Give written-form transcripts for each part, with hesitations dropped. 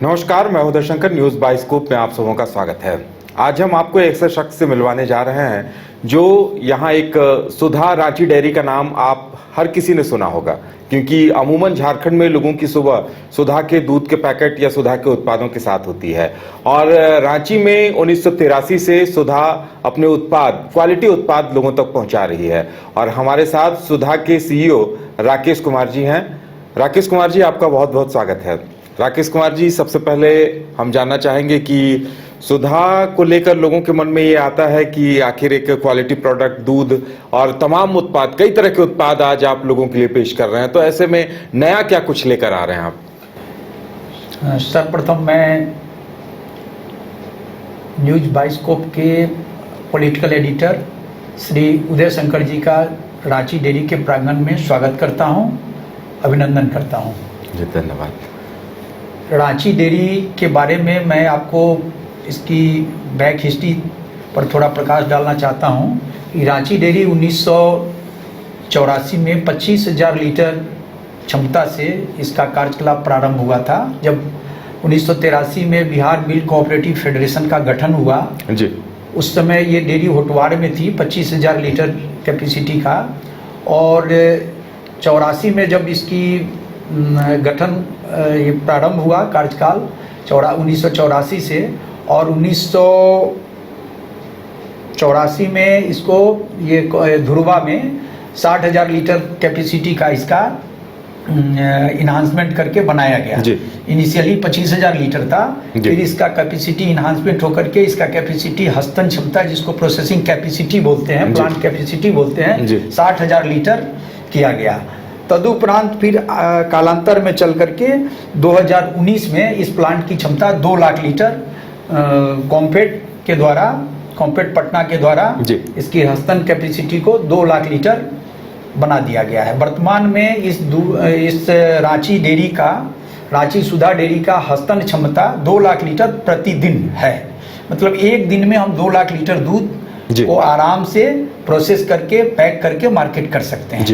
नमस्कार, मैं Uday Shankar. News bioscope में आप सबों का स्वागत है। आज हम आपको एक ऐसे शख्स से मिलवाने जा रहे हैं जो यहाँ एक सुधा रांची डेयरी का नाम आप हर किसी ने सुना होगा, क्योंकि अमूमन झारखंड में लोगों की सुबह सुधा के दूध के पैकेट या सुधा के उत्पादों के साथ होती है। और रांची में 1983 से सुधा अपने उत्पाद, क्वालिटी उत्पाद लोगों तक पहुंचा रही है। और हमारे साथ सुधा के सीईओ राकेश कुमार जी हैं। राकेश कुमार जी, आपका बहुत बहुत स्वागत है। राकेश कुमार जी, सबसे पहले हम जानना चाहेंगे कि सुधा को लेकर लोगों के मन में ये आता है कि आखिर एक क्वालिटी प्रोडक्ट, दूध और तमाम उत्पाद, कई तरह के उत्पाद आज आप लोगों के लिए पेश कर रहे हैं, तो ऐसे में नया क्या कुछ लेकर आ रहे हैं आप? सर्वप्रथम मैं न्यूज बाइस्कोप के पॉलिटिकल एडिटर श्री उदय शंकर जी का रांची डेयरी के प्रांगण में स्वागत करता हूं, अभिनंदन करता हूं। जी, धन्यवाद। रांची डेयरी के बारे में मैं आपको इसकी बैक हिस्ट्री पर थोड़ा प्रकाश डालना चाहता हूं कि रांची डेयरी 1984 में 25,000 लीटर क्षमता से इसका कार्यकलाप प्रारंभ हुआ था। जब 1983 में बिहार मिल्क कोऑपरेटिव फेडरेशन का गठन हुआ जी, उस समय ये डेयरी होटवाड़ में थी, 25,000 लीटर कैपेसिटी का। और 84 में जब इसकी गठन ये प्रारंभ हुआ कार्यकाल 1984 से, और 1984 में इसको ये धुरवा में 60,000 लीटर कैपेसिटी का इसका इन्हांसमेंट करके बनाया गया। इनिशियली 25,000 लीटर था, फिर इसका कैपेसिटी इन्हांसमेंट होकर के इसका कैपेसिटी, हस्तन क्षमता जिसको प्रोसेसिंग कैपेसिटी बोलते हैं, प्लांट कैपेसिटी बोलते हैं, 60,000 लीटर किया गया। तदुपरांत फिर कालांतर में चल करके 2019 में इस प्लांट की क्षमता 2 लाख लीटर कॉम्पेट के द्वारा, कॉम्पेट पटना के द्वारा इसकी हस्तन कैपेसिटी को 2 लाख लीटर बना दिया गया है। वर्तमान में इस रांची डेयरी का, रांची सुधा डेयरी का हस्तन क्षमता 2 लाख लीटर प्रतिदिन है। मतलब एक दिन में हम 2 लाख लीटर दूध को आराम से प्रोसेस करके, पैक करके मार्केट कर सकते हैं।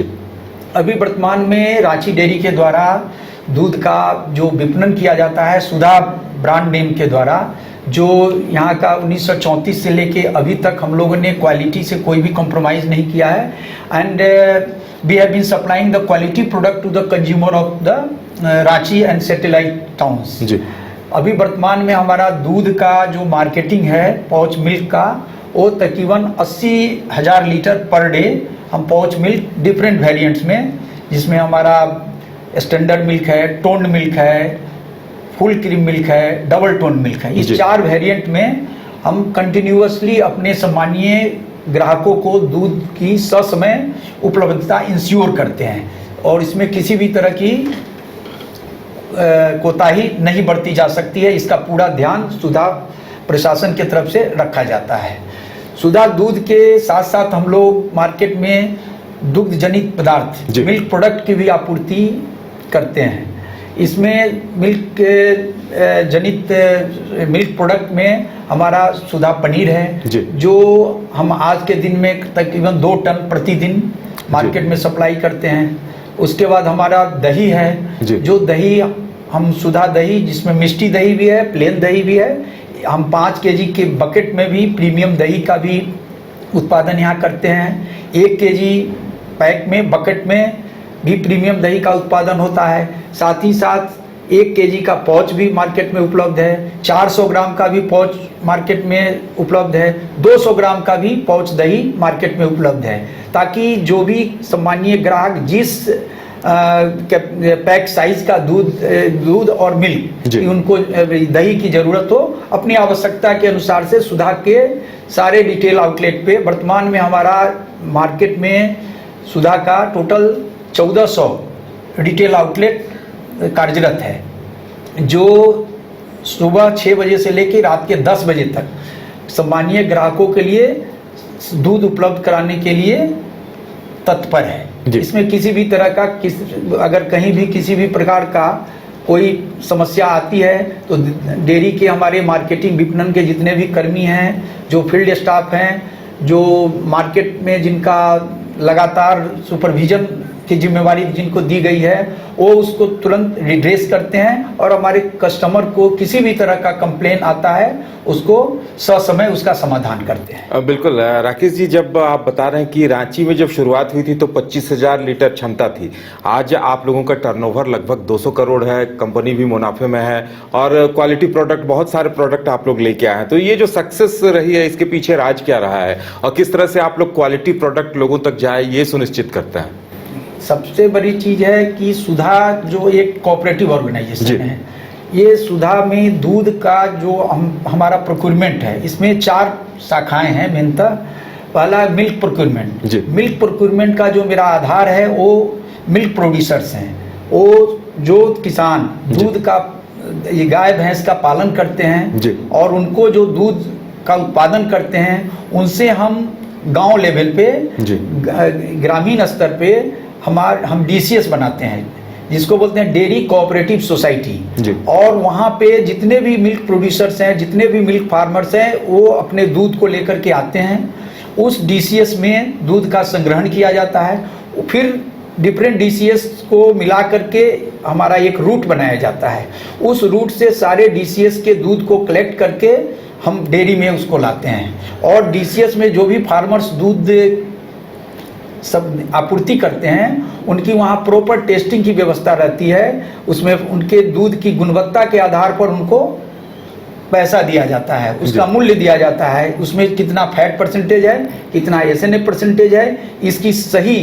अभी वर्तमान में रांची डेयरी के द्वारा दूध का जो विपणन किया जाता है सुधा ब्रांड नेम के द्वारा, जो यहाँ का 1934 से लेके अभी तक हम लोगों ने क्वालिटी से कोई भी कॉम्प्रोमाइज नहीं किया है। And we have been supplying the quality product to the consumer of the Ranchi and satellite towns. अभी वर्तमान में हमारा दूध का जो मार्केटिंग है पाउच मिल्क का, वो तकरीबन 80,000 लीटर पर डे हम पाउच मिल्क डिफरेंट वेरिएंट्स में, जिसमें हमारा स्टैंडर्ड मिल्क है, टोन्ड मिल्क है, फुल क्रीम मिल्क है, डबल टोन मिल्क है, इस 4 वेरिएंट में हम कंटिन्यूअसली अपने सम्मानीय ग्राहकों को दूध की ससमय उपलब्धता इंश्योर करते हैं। और इसमें किसी भी तरह की कोताही नहीं बरती जा सकती है। इसका पूरा ध्यान सुधा प्रशासन की तरफ से रखा जाता है। सुधा दूध के साथ साथ हम लोग मार्केट में दुग्ध जनित पदार्थ, मिल्क प्रोडक्ट की भी आपूर्ति करते हैं। इसमें मिल्क जनित मिल्क प्रोडक्ट में हमारा सुधा पनीर है, जो हम आज के दिन में तकरीबन 2 टन प्रतिदिन मार्केट में सप्लाई करते हैं। उसके बाद हमारा दही है, जो दही हम सुधा दही, जिसमें मिष्टी दही भी है, प्लेन दही भी है। हम 5 केजी के बकेट में भी प्रीमियम दही का भी उत्पादन यहाँ करते हैं। 1 केजी पैक में, बकेट में भी प्रीमियम दही का उत्पादन होता है। साथ ही साथ 1 केजी का पाउच भी मार्केट में उपलब्ध है। 400 ग्राम का भी पाउच मार्केट में उपलब्ध है। 200 ग्राम का भी पाउच दही मार्केट में उपलब्ध है, ताकि जो भी सम्मानीय ग्राहक जिस पैक साइज का दूध और मिल्क उनको दही की जरूरत हो, अपनी आवश्यकता के अनुसार से सुधा के सारे रिटेल आउटलेट पे, वर्तमान में हमारा मार्केट में सुधा का टोटल 1400 रिटेल आउटलेट कार्यरत है, जो सुबह 6 बजे से लेकर रात के 10 बजे तक सम्मानीय ग्राहकों के लिए दूध उपलब्ध कराने के लिए तत्पर है। इसमें किसी भी तरह का अगर कहीं भी किसी भी प्रकार का कोई समस्या आती है तो डेयरी के हमारे मार्केटिंग विपणन के जितने भी कर्मी हैं, जो फील्ड स्टाफ हैं, जो मार्केट में जिनका लगातार सुपरविजन की जिम्मेवारी जिनको दी गई है वो उसको तुरंत रिड्रेस करते हैं और हमारे कस्टमर को किसी भी तरह का कंप्लेन आता है उसको ससमय उसका समाधान करते हैं। बिल्कुल राकेश जी, जब आप बता रहे हैं कि रांची में जब शुरुआत हुई थी तो 25,000 लीटर क्षमता थी, आज आप लोगों का टर्नओवर लगभग 200 करोड़ है, कंपनी भी मुनाफे में है और क्वालिटी प्रोडक्ट, बहुत सारे प्रोडक्ट आप लोग लेके आए हैं। तो ये जो सक्सेस रही है इसके पीछे राज क्या रहा है और किस तरह से आप लोग क्वालिटी प्रोडक्ट लोगों तक जाए ये सुनिश्चित करते हैं? सबसे बड़ी चीज है कि सुधा जो एक कोऑपरेटिव ऑर्गेनाइजेशन है, ये सुधा में दूध का जो हमारा प्रोक्योरमेंट है इसमें 4 शाखाएं हैं मेनतः। पहला मिल्क प्रोक्योरमेंट। मिल्क प्रोक्योरमेंट का जो मेरा आधार है वो मिल्क प्रोड्यूसर्स हैं, वो जो किसान दूध का, ये गाय भैंस का पालन करते हैं और उनको जो दूध का उत्पादन करते हैं उनसे हम गांव लेवल पे, ग्रामीण स्तर पे हम DCS बनाते हैं जिसको बोलते हैं डेयरी कोऑपरेटिव सोसाइटी। और वहाँ पे जितने भी मिल्क प्रोड्यूसर्स हैं, जितने भी मिल्क फार्मर्स हैं, वो अपने दूध को लेकर के आते हैं। उस DCS में दूध का संग्रहण किया जाता है, फिर डिफरेंट DCS को मिला करके हमारा एक रूट बनाया जाता है। उस रूट से सारे DCS के दूध को कलेक्ट करके हम डेयरी में उसको लाते हैं और DCS में जो भी फार्मर्स दूध सब आपूर्ति करते हैं उनकी वहाँ प्रॉपर टेस्टिंग की व्यवस्था रहती है। उसमें उनके दूध की गुणवत्ता के आधार पर उनको पैसा दिया जाता है, उसका मूल्य दिया जाता है, उसमें कितना फैट परसेंटेज है, कितना SNF परसेंटेज है, इसकी सही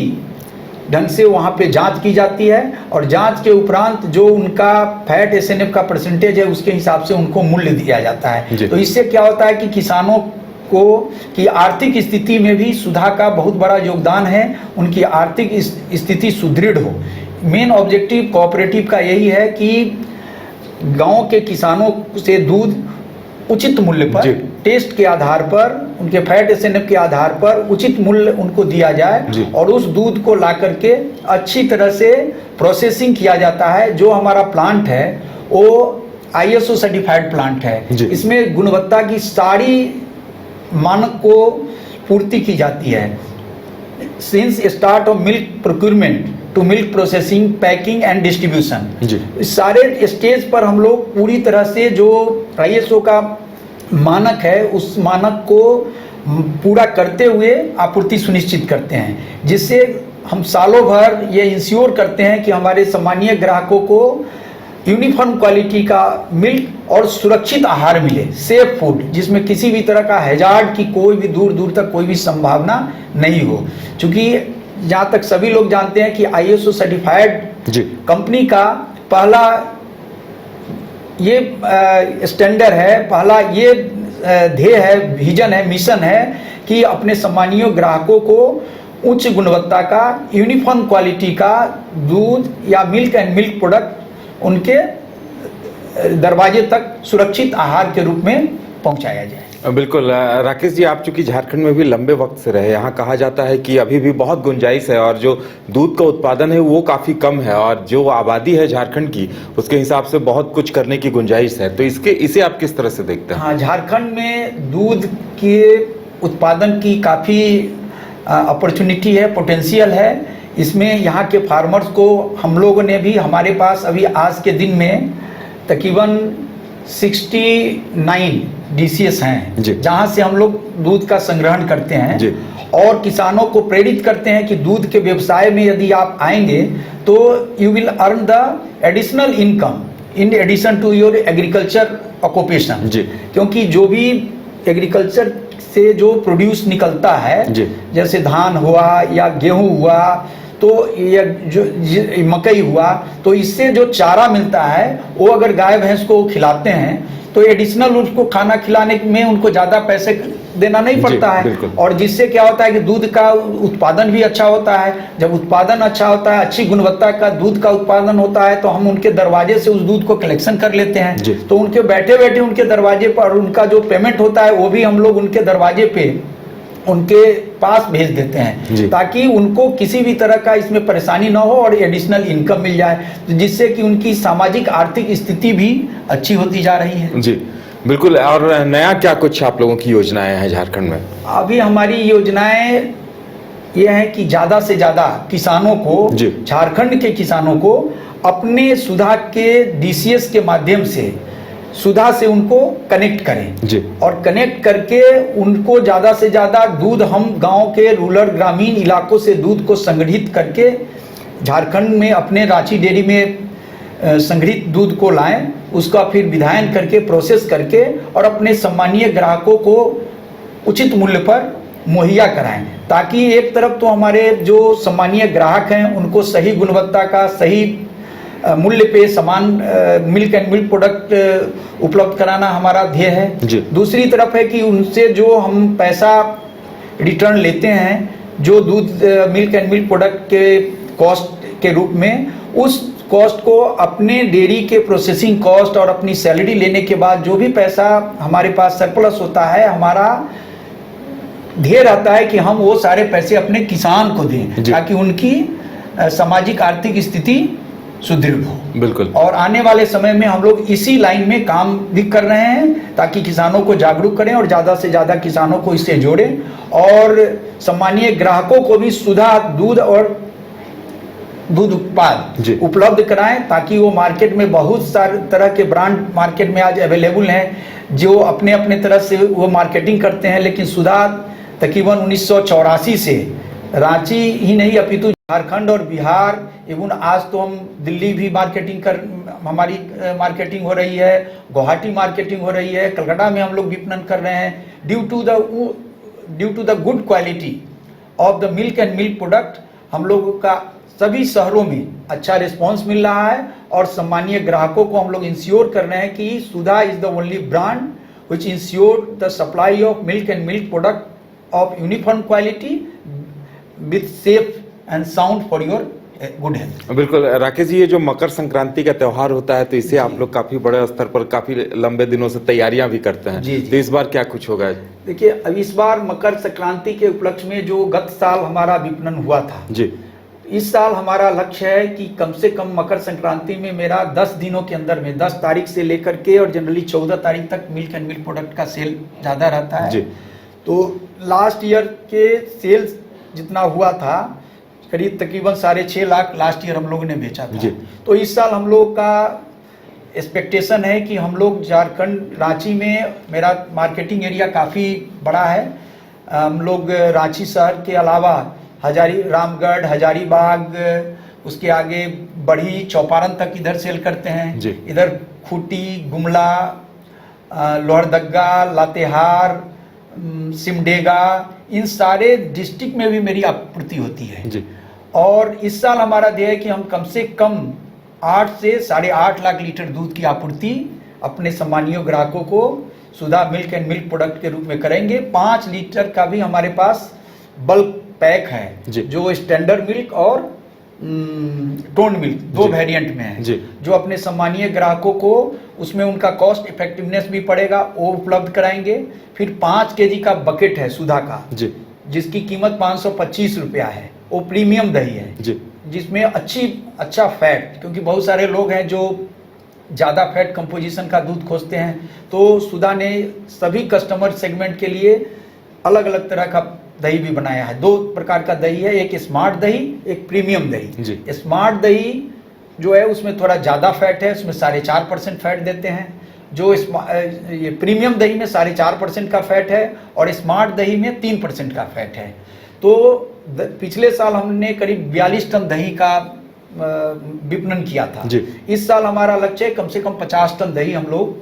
ढंग से वहाँ पे जांच की जाती है और जांच के उपरांत जो उनका फैट SNF का परसेंटेज है उसके हिसाब से उनको मूल्य दिया जाता है। तो इससे क्या होता है कि किसानों को की आर्थिक स्थिति में भी सुधा का बहुत बड़ा योगदान है, उनकी आर्थिक स्थिति सुदृढ़ हो। मेन ऑब्जेक्टिव कोऑपरेटिव का यही है कि गांव के किसानों से दूध उचित मूल्य पर, टेस्ट के आधार पर, उनके फैट SNF के आधार पर उचित मूल्य उनको दिया जाए और उस दूध को ला करके अच्छी तरह से प्रोसेसिंग किया जाता है। जो हमारा प्लांट है वो ISO सर्टिफाइड प्लांट है, इसमें गुणवत्ता की सारी मानक को पूर्ति की जाती है। Since start of milk procurement to milk processing, packing and distribution, सारे स्टेज पर हम लोग पूरी तरह से जो ISO का मानक है उस मानक को पूरा करते हुए आपूर्ति सुनिश्चित करते हैं, जिससे हम सालों भर ये इंश्योर करते हैं कि हमारे सम्मानीय ग्राहकों को यूनिफॉर्म क्वालिटी का मिल्क और सुरक्षित आहार मिले, सेफ फूड, जिसमें किसी भी तरह का हैजार्ड की कोई भी दूर दूर तक कोई भी संभावना नहीं हो। क्योंकि जहाँ तक सभी लोग जानते हैं कि ISO सर्टिफाइड कंपनी का पहला ये स्टैंडर्ड है, पहला ये ध्येय है, विजन है, मिशन है कि अपने सम्मानीय ग्राहकों को उच्च गुणवत्ता का यूनिफॉर्म क्वालिटी का दूध या मिल्क एंड मिल्क प्रोडक्ट उनके दरवाजे तक सुरक्षित आहार के रूप में पहुंचाया जाए। बिल्कुल राकेश जी, आप चूंकि झारखंड में भी लंबे वक्त से रहे, यहाँ कहा जाता है कि अभी भी बहुत गुंजाइश है और जो दूध का उत्पादन है वो काफ़ी कम है और जो आबादी है झारखंड की उसके हिसाब से बहुत कुछ करने की गुंजाइश है। तो इसे आप किस तरह से देखते हैं? हाँ, झारखंड में दूध के उत्पादन की काफ़ी अपॉर्चुनिटी है, पोटेंशियल है। इसमें यहाँ के फार्मर्स को हम लोगों ने भी, हमारे पास अभी आज के दिन में तकरीबन 69 DCS हैं जहाँ से हम लोग दूध का संग्रहण करते हैं और किसानों को प्रेरित करते हैं कि दूध के व्यवसाय में यदि आप आएंगे तो you will earn the additional income in addition to your agriculture occupation. क्योंकि जो भी एग्रीकल्चर से जो प्रोड्यूस निकलता है, जैसे धान हुआ या गेहूं हुआ, तो ये जो मकई हुआ, तो इससे जो चारा मिलता है वो अगर गाय भैंस को खिलाते हैं तो एडिशनल उसको खाना खिलाने में उनको ज़्यादा पैसे देना नहीं पड़ता है और जिससे क्या होता है कि दूध का उत्पादन भी अच्छा होता है। जब उत्पादन अच्छा होता है, अच्छी गुणवत्ता का दूध का उत्पादन होता है, तो हम उनके दरवाजे से उस दूध को कलेक्शन कर लेते हैं। तो उनके बैठे बैठे उनके दरवाजे पर उनका जो पेमेंट होता है वो भी हम लोग उनके दरवाजे पे उनके पास भेज देते हैं, ताकि उनको किसी भी तरह का इसमें परेशानी ना हो और एडिशनल इनकम मिल जाए, जिससे कि उनकी सामाजिक आर्थिक स्थिति भी अच्छी होती जा रही है। जी बिल्कुल। और नया क्या कुछ आप लोगों की योजनाएं हैं झारखंड में? अभी हमारी योजनाएं ये है कि ज़्यादा से ज़्यादा किसानों को, झारखंड के किसानों को अपने सुधा के DCS के माध्यम से सुधा से उनको कनेक्ट करें और कनेक्ट करके उनको ज़्यादा से ज़्यादा दूध, हम गांव के रूरल ग्रामीण इलाकों से दूध को संग्रहित करके झारखंड में अपने रांची डेयरी में संग्रहित दूध को लाएं, उसका फिर विधायन करके प्रोसेस करके और अपने सम्मानीय ग्राहकों को उचित मूल्य पर मुहैया कराएं, ताकि एक तरफ तो हमारे जो सम्मानीय ग्राहक हैं उनको सही गुणवत्ता का, सही मूल्य पे समान मिल्क एंड मिल्क प्रोडक्ट उपलब्ध कराना हमारा ध्येय है। दूसरी तरफ है कि उनसे जो हम पैसा रिटर्न लेते हैं, जो दूध मिल्क एंड मिल्क प्रोडक्ट के कॉस्ट के रूप में, उस कॉस्ट को अपने डेयरी के प्रोसेसिंग कॉस्ट और अपनी सैलरी लेने के बाद जो भी पैसा हमारे पास सरप्लस होता है, हमारा ध्येय रहता है कि हम वो सारे पैसे अपने किसान को दें, ताकि उनकी सामाजिक आर्थिक स्थिति सुदृढ़ हो। बिल्कुल। और आने वाले समय में हम लोग इसी लाइन में काम भी कर रहे हैं, ताकि किसानों को जागरूक करें और ज़्यादा से ज़्यादा किसानों को इससे जोड़ें और सम्मानीय ग्राहकों को भी सुधा दूध और दूध उत्पाद उपलब्ध कराएं, ताकि वो मार्केट में बहुत सारे तरह के ब्रांड मार्केट में आज अवेलेबल हैं जो अपने अपने तरह से वो मार्केटिंग करते हैं, लेकिन सुधा तकरीबन 1984 से रांची ही नहीं अपितु झारखंड और बिहार एवं आज तो हम दिल्ली भी हमारी मार्केटिंग हो रही है, गुवाहाटी मार्केटिंग हो रही है, कलकत्ता में हम लोग विपणन कर रहे हैं। Due to the good quality of the milk and milk product हम लोगों का सभी शहरों में अच्छा रिस्पांस मिल रहा है और सम्मानीय ग्राहकों को हम लोग इंश्योर कर रहे हैं कि Sudha is the only brand which ensure the supply of milk and milk product of uniform quality with safe and sound for your good health. बिल्कुल राकेश जी, ये जो मकर संक्रांति का त्यौहार होता है तो इसे आप लोग काफी बड़े स्तर पर काफी लंबे दिनों से तैयारियां भी करते हैं। तो इस बार क्या कुछ होगा? देखिए, अब इस बार मकर संक्रांति के उपलक्ष्य में जो गत साल हमारा विपणन हुआ था जी, इस साल हमारा लक्ष्य है कि कम से कम मकर संक्रांति में मेरा 10 दिनों के अंदर में 10 तारीख से लेकर के और जनरली 14 तारीख तक मिल्क एंड मिल्क प्रोडक्ट का सेल ज़्यादा रहता है जी। तो लास्ट ईयर के सेल्स जितना हुआ था करीब तकरीबन 6.5 लाख लास्ट ईयर हम लोगों ने बेचा था। तो इस साल हम लोग का एक्सपेक्टेशन है कि हम लोग झारखंड रांची में, मेरा मार्केटिंग एरिया काफ़ी बड़ा है, हम लोग रांची शहर के अलावा रामगढ़, हजारीबाग, उसके आगे बढ़ी, चौपारण तक इधर सेल करते हैं। इधर खूंटी, गुमला, लोहरदगा, लातेहार, सिमडेगा, इन सारे डिस्ट्रिक्ट में भी मेरी आपूर्ति होती है जी। और इस साल हमारा ध्येय है कि हम कम से कम 8 से 8.5 लाख लीटर दूध की आपूर्ति अपने सम्मानीय ग्राहकों को सुधा मिल्क एंड मिल्क प्रोडक्ट के रूप में करेंगे। 5 लीटर का भी हमारे पास बल्क पैक है जो स्टैंडर्ड मिल्क और टोन मिल्क 2 वेरिएंट में है जो अपने सम्मानीय ग्राहकों को उसमें उनका कॉस्ट इफेक्टिवनेस भी पड़ेगा, वो उपलब्ध कराएंगे। फिर 5 केजी का बकेट है सुधा का जिसकी कीमत 525 रुपया है, वो प्रीमियम दही है जिसमें अच्छा फैट, क्योंकि बहुत सारे लोग हैं जो ज़्यादा फैट कंपोजिशन का दूध खोजते हैं, तो सुधा ने सभी कस्टमर सेगमेंट के लिए अलग अलग तरह का दही भी बनाया है। 2 प्रकार का दही है, एक स्मार्ट दही, एक प्रीमियम दही। स्मार्ट दही जो है उसमें थोड़ा ज़्यादा फैट है, उसमें 4.5% फैट देते हैं। जो ये प्रीमियम दही में 4.5% का फैट है और स्मार्ट दही में 3% का फैट है। तो पिछले साल हमने करीब 42 टन दही का विपणन किया था। इस साल हमारा लक्ष्य है कम से कम 50 टन दही हम लोग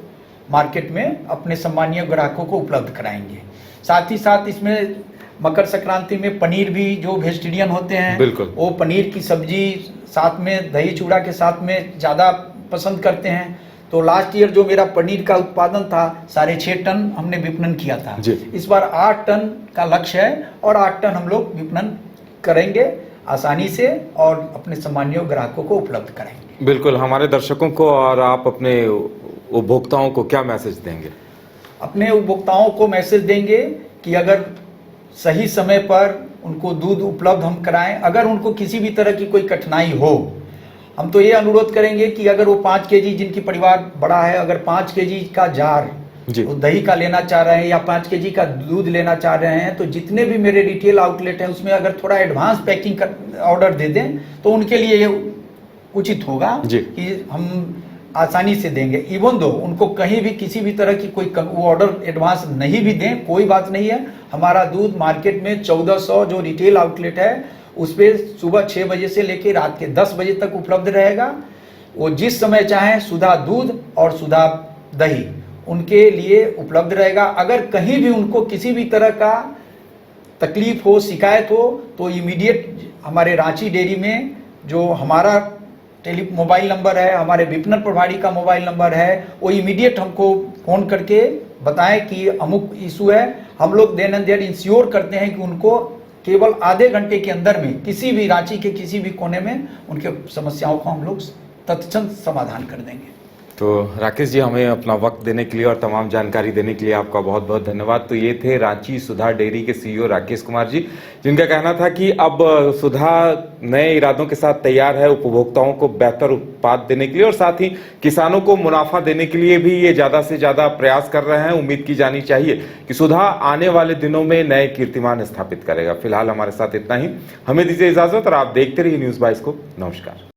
मार्केट में अपने सम्मानीय ग्राहकों को उपलब्ध कराएंगे। साथ ही साथ इसमें मकर संक्रांति में पनीर भी, जो वेजिटेरियन होते हैं वो पनीर की सब्जी साथ में दही चूड़ा के साथ में ज़्यादा पसंद करते हैं। तो लास्ट ईयर जो मेरा पनीर का उत्पादन था 6.5 टन हमने विपणन किया था। इस बार 8 टन का लक्ष्य है और 8 टन हम लोग विपणन करेंगे आसानी से और अपने सम्मानीय ग्राहकों को उपलब्ध कराएंगे। बिल्कुल, हमारे दर्शकों को और आप अपने उपभोक्ताओं को क्या मैसेज देंगे? अपने उपभोक्ताओं को मैसेज देंगे कि अगर सही समय पर उनको दूध उपलब्ध हम कराएं, अगर उनको किसी भी तरह की कोई कठिनाई हो, हम तो ये अनुरोध करेंगे कि अगर वो 5 केजी, जिनकी परिवार बड़ा है, अगर 5 केजी का जार जी। वो दही का लेना चाह रहे हैं या 5 केजी का दूध लेना चाह रहे हैं, तो जितने भी मेरे रिटेल आउटलेट हैं उसमें अगर थोड़ा एडवांस पैकिंग का ऑर्डर दे दें तो उनके लिए ये उचित होगा जी। कि हम आसानी से देंगे। इवन दो उनको कहीं भी किसी भी तरह की कोई वो ऑर्डर एडवांस नहीं भी दें, कोई बात नहीं है। हमारा दूध मार्केट में 1400 जो रिटेल आउटलेट है उस पर सुबह 6 बजे से लेकर रात के 10 बजे तक उपलब्ध रहेगा। वो जिस समय चाहें सुधा दूध और सुधा दही उनके लिए उपलब्ध रहेगा। अगर कहीं भी उनको किसी भी तरह का तकलीफ हो, शिकायत हो, तो इमीडिएट हमारे रांची डेयरी में जो हमारा मोबाइल नंबर है, हमारे विपणन प्रभारी का मोबाइल नंबर है, वो इमीडिएट हमको फ़ोन करके बताएं कि अमुक इशू है। हम लोग देन एंड देयर इंश्योर करते हैं कि उनको केवल आधे घंटे के अंदर में किसी भी रांची के किसी भी कोने में उनके समस्याओं को हम लोग तत्क्षण समाधान कर देंगे। तो राकेश जी, हमें अपना वक्त देने के लिए और तमाम जानकारी देने के लिए आपका बहुत बहुत धन्यवाद। तो ये थे रांची सुधा डेयरी के सीईओ राकेश कुमार जी, जिनका कहना था कि अब सुधा नए इरादों के साथ तैयार है उपभोक्ताओं को बेहतर उत्पाद देने के लिए और साथ ही किसानों को मुनाफा देने के लिए भी ये ज़्यादा से ज़्यादा प्रयास कर रहे हैं। उम्मीद की जानी चाहिए कि सुधा आने वाले दिनों में नए कीर्तिमान स्थापित करेगा। फिलहाल हमारे साथ इतना ही, हमें दीजिए इजाज़त और आप देखते रहिए न्यूज़ 22 को। नमस्कार।